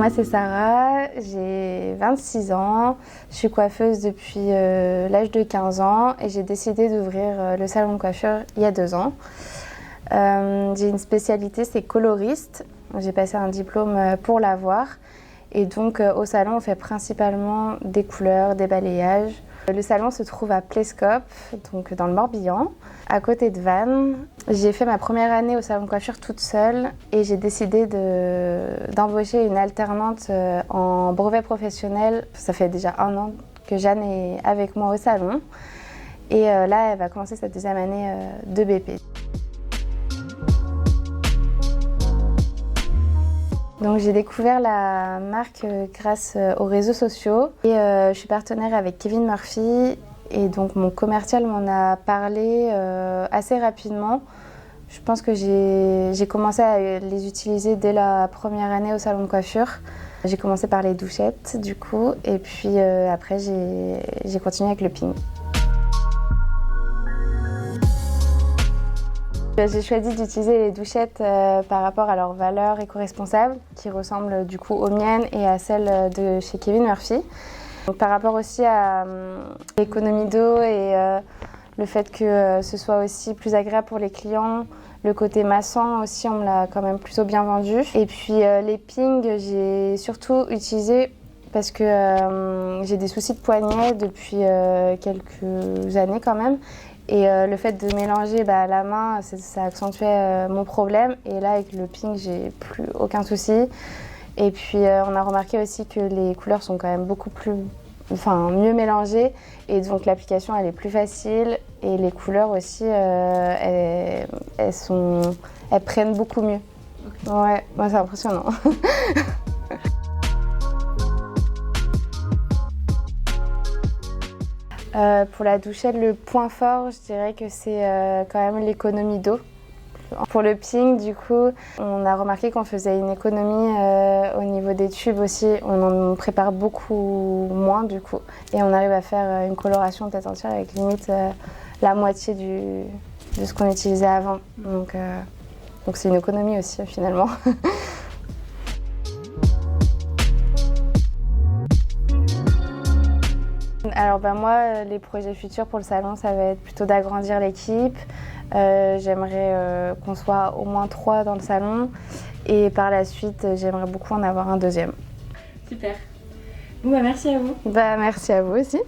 Moi, c'est Sarah, j'ai 26 ans, je suis coiffeuse depuis l'âge de 15 ans et j'ai décidé d'ouvrir le salon de coiffure il y a 2 ans. J'ai une spécialité, c'est coloriste. J'ai passé un diplôme pour l'avoir et donc au salon, on fait principalement des couleurs, des balayages. Le salon se trouve à Plescope, donc dans le Morbihan, à côté de Vannes. J'ai fait ma première année au salon de coiffure toute seule et j'ai décidé d'embaucher une alternante en brevet professionnel. Ça fait déjà 1 an que Jeanne est avec moi au salon et là, elle va commencer sa 2e année de BP. Donc j'ai découvert la marque grâce aux réseaux sociaux et je suis partenaire avec Kevin Murphy et donc mon commercial m'en a parlé assez rapidement. Je pense que j'ai commencé à les utiliser dès la première année au salon de coiffure. J'ai commencé par les douchettes du coup et puis après j'ai continué avec le ping. J'ai choisi d'utiliser les douchettes par rapport à leur valeur éco-responsable qui ressemblent du coup aux miennes et à celles de chez Kevin Murphy. Donc, par rapport aussi à l'économie d'eau et le fait que ce soit aussi plus agréable pour les clients, le côté massant aussi on me l'a quand même plutôt bien vendu. Et puis les pings j'ai surtout utilisé parce que j'ai des soucis de poignet depuis quelques années quand même. Et le fait de mélanger à la main, ça accentuait mon problème. Et là, avec le ping, j'ai plus aucun souci. Et puis, on a remarqué aussi que les couleurs sont quand même mieux mélangées. Et donc, l'application, elle est plus facile. Et les couleurs aussi, elles prennent beaucoup mieux. Okay. Ouais, moi, c'est impressionnant. Pour la douchette, le point fort, je dirais que c'est quand même l'économie d'eau. Pour le ping, du coup, on a remarqué qu'on faisait une économie au niveau des tubes aussi. On en prépare beaucoup moins, du coup. Et on arrive à faire une coloration tête entière avec limite la moitié de ce qu'on utilisait avant. Donc c'est une économie aussi, finalement. Alors moi, les projets futurs pour le salon, ça va être plutôt d'agrandir l'équipe. J'aimerais qu'on soit au moins 3 dans le salon et par la suite, j'aimerais beaucoup en avoir un 2e. Super. Bon merci à vous. Merci à vous aussi.